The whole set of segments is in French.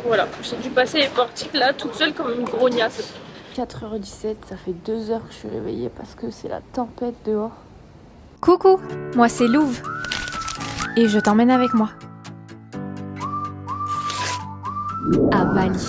Ben voilà, j'ai dû passer les portiques là toute seule comme une grognasse. 4h17, ça fait 2 heures que je suis réveillée parce que c'est la tempête dehors. Coucou, moi c'est Louve et je t'emmène avec moi à Bali.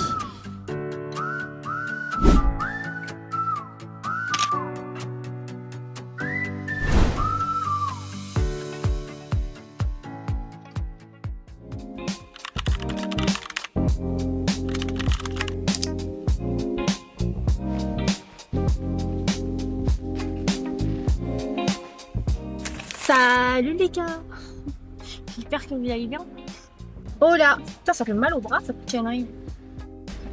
Salut les gars, j'espère que vous allez bien. Oh là, putain, ça fait mal au bras cette connerie.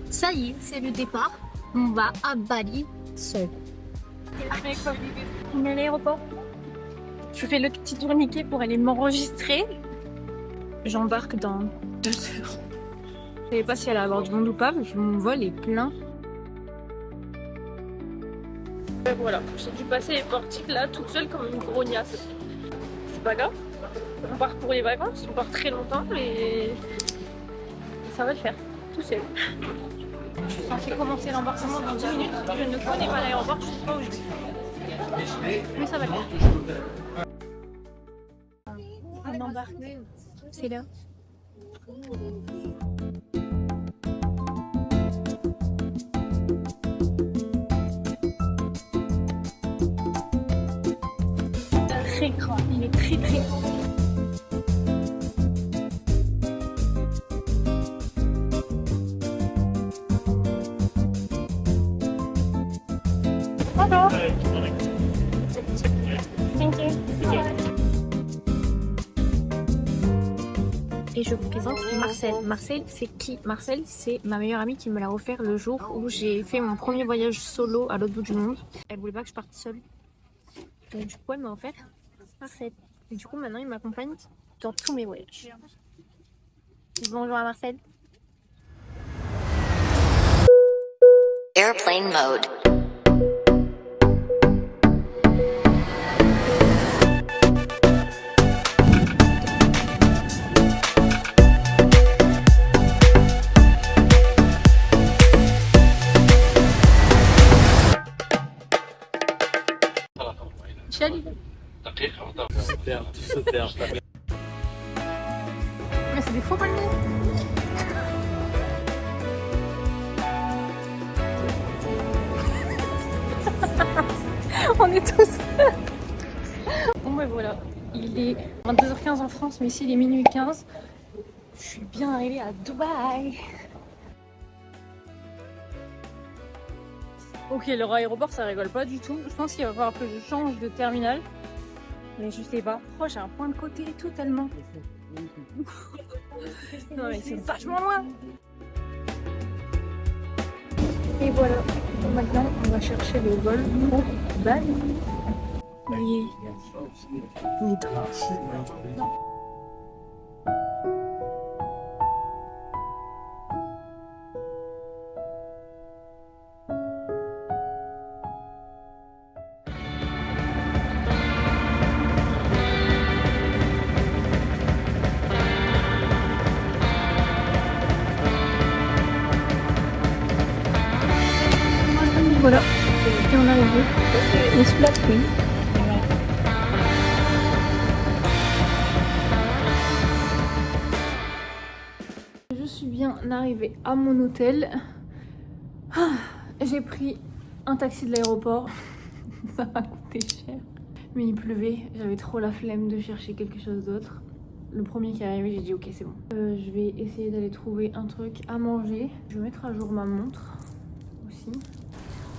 Ça y est, c'est le départ. On va à Bali seul. On est à l'aéroport. Je fais le petit tourniquet pour aller m'enregistrer. J'embarque dans 2 heures. Je savais pas si elle allait avoir du monde ou pas, mais mon vol est plein. Ben voilà, j'ai dû passer les portiques là toute seule comme une grognasse. C'est pas grave, on part pour les vacances, on part très longtemps mais ça va le faire, tout seul. Je suis censée commencer l'embarquement dans 10 minutes, je ne connais pas l'aéroport, je sais pas où je vais. Mais ça va le faire. On embarque, c'est là. Très grand, il est très grand. Bonjour. Thank you. Et je vous présente Marcel. Marcel, c'est qui? Marcel, c'est ma meilleure amie qui me l'a offert le jour où j'ai fait mon premier voyage solo à l'autre bout du monde. Elle voulait pas que je parte seule. Donc du coup, elle m'a offert Marcel. Et du coup, maintenant, il m'accompagne dans tous mes voyages. Bonjour à Marcel. Airplane mode. Salut. Mais c'est des faux palmiers. On est tous. Bon ben voilà, il est 22h15 en France, mais ici il est minuit 15. Je suis bien arrivée à Dubaï. Ok, leur aéroport ça rigole pas du tout. Je pense qu'il va falloir que je change de terminal. Mais je sais pas. Oh, j'ai un point de côté et tout tellement. Non mais c'est vachement loin. Et voilà. Maintenant on va chercher le vol pour Bali. Oui. Voilà, et on est arrivé. Les Splat Queen. Je suis bien arrivée à mon hôtel. J'ai pris un taxi de l'aéroport. Ça m'a coûté cher. Mais il pleuvait, j'avais trop la flemme de chercher quelque chose d'autre. Le premier qui est arrivé, j'ai dit ok, c'est bon. Je vais essayer d'aller trouver un truc à manger. Je vais mettre à jour ma montre aussi.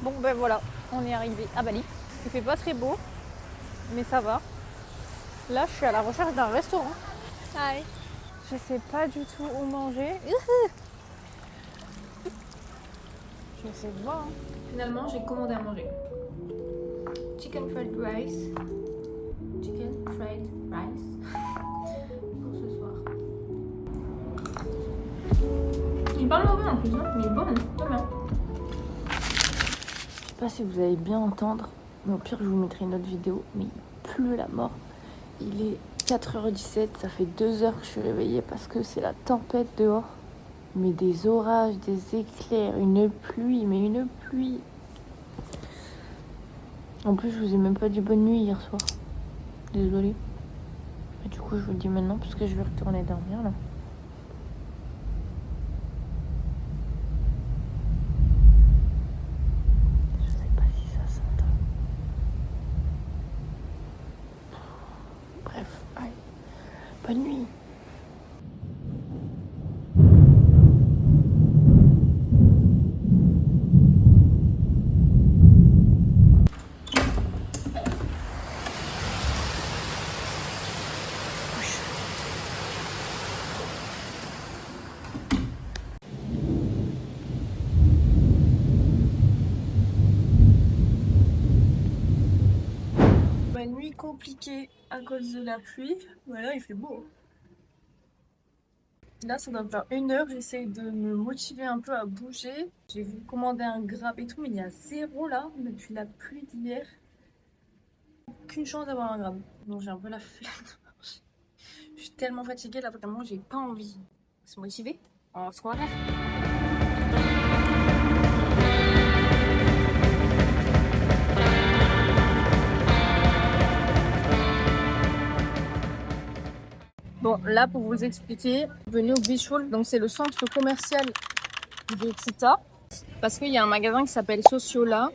Bon ben voilà, on est arrivé à Bali. Il fait pas très beau, mais ça va. Là, je suis à la recherche d'un restaurant. Hi. Je sais pas du tout où manger. Je sais pas. Hein. Finalement, j'ai commandé à manger. Chicken fried rice. Chicken fried rice. Pour ce soir. Il est pas mauvais en plus, hein, mais il est bon, pas bien. Je sais pas si vous allez bien entendre, mais au pire je vous mettrai une autre vidéo, mais il pleut la mort. Il est 4h17, ça fait 2 heures que je suis réveillée parce que c'est la tempête dehors. Mais des orages, des éclairs, une pluie, mais une pluie. En plus, je vous ai même pas dit bonne nuit hier soir. Désolée. Et du coup, je vous le dis maintenant parce que je vais retourner dormir là. Je sais pas si ça s'entend. Bref, allez. Bonne nuit. Nuit compliquée à cause de la pluie. Voilà, il fait beau. Là, ça doit faire 1 heure. J'essaye de me motiver un peu à bouger. J'ai commandé un Grab et tout, mais il y a 0 là depuis la pluie d'hier. Aucune chance d'avoir un Grab. Donc j'ai un peu la flemme de marcher. Je suis tellement fatiguée là, vraiment, j'ai pas envie. Se motiver en soirée. Bon, là, pour vous expliquer, je suis venue au Beach Hall, donc c'est le centre commercial de Kita, parce qu'il y a un magasin qui s'appelle Sociola,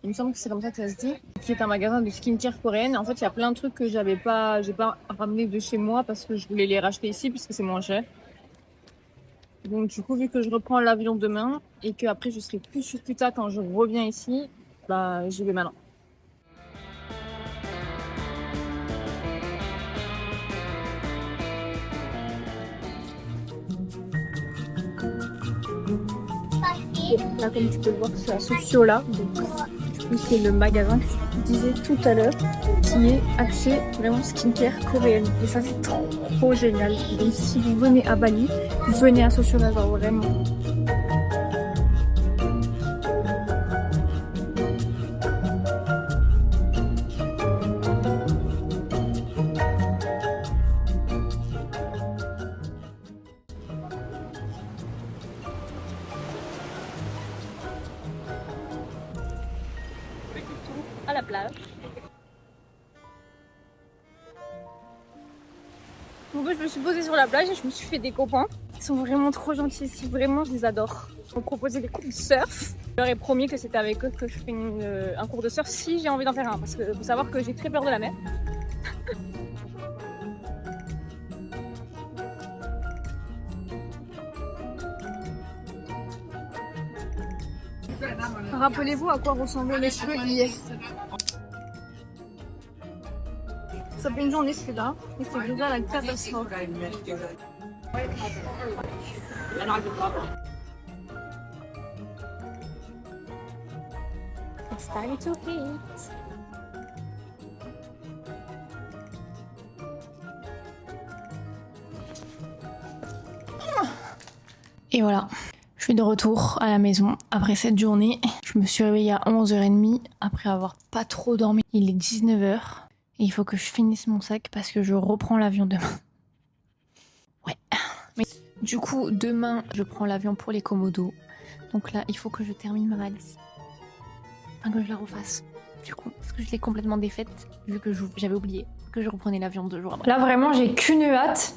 il me semble que c'est comme ça que ça se dit, qui est un magasin de skincare coréenne. En fait, il y a plein de trucs que j'ai pas ramené de chez moi parce que je voulais les racheter ici puisque c'est moins cher. Donc du coup, vu que je reprends l'avion demain et que après je serai plus sur Kita quand je reviens ici, bah j'y vais maintenant. Là, comme tu peux le voir, c'est à Sociola. Donc, du coup, c'est le magasin que je vous disais tout à l'heure qui est axé vraiment skincare coréenne. Et ça, c'est trop génial. Donc, si vous venez à Bali, vous venez à Sociola, genre vraiment. À la plage. Donc je me suis posée sur la plage et je me suis fait des copains. Ils sont vraiment trop gentils ici, vraiment je les adore. Ils m'ont proposé des cours de surf. Je leur ai promis que c'était avec eux que je ferais un cours de surf si j'ai envie d'en faire un. Parce que faut savoir que j'ai très peur de la mer. Rappelez-vous à quoi ressemblaient mes cheveux hier. Ça fait une journée que je suis là et c'est déjà la catastrophe. It's time to eat. Et voilà, je suis de retour à la maison après cette journée. Je me suis réveillée à 11h30 après avoir pas trop dormi. Il est 19h et il faut que je finisse mon sac parce que je reprends l'avion demain. Ouais. Mais du coup, demain, je prends l'avion pour les Komodo. Donc là, il faut que je termine ma valise. Enfin, que je la refasse. Du coup, parce que je l'ai complètement défaite vu que j'avais oublié que je reprenais l'avion 2 jours avant. Là, vraiment, j'ai qu'une hâte.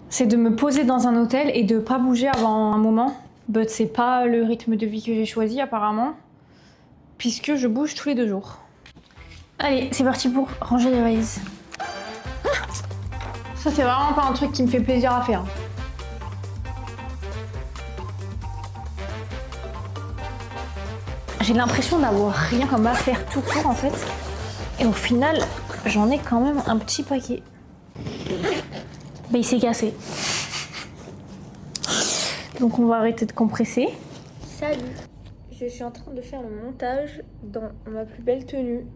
C'est de me poser dans un hôtel et de pas bouger avant un moment. But c'est pas le rythme de vie que j'ai choisi apparemment, puisque je bouge tous les 2 jours. Allez, c'est parti pour ranger les valises. Ça c'est vraiment pas un truc qui me fait plaisir à faire. J'ai l'impression d'avoir rien comme à faire tout court en fait. Et au final, j'en ai quand même un petit paquet. Bah, il s'est cassé. Donc on va arrêter de compresser. Salut. Je suis en train de faire le montage dans ma plus belle tenue.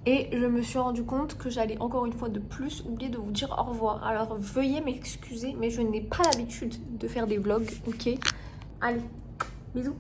Et je me suis rendu compte que j'allais encore une fois de plus oublier de vous dire au revoir. Alors veuillez m'excuser, mais je n'ai pas l'habitude de faire des vlogs, ok? Allez, bisous.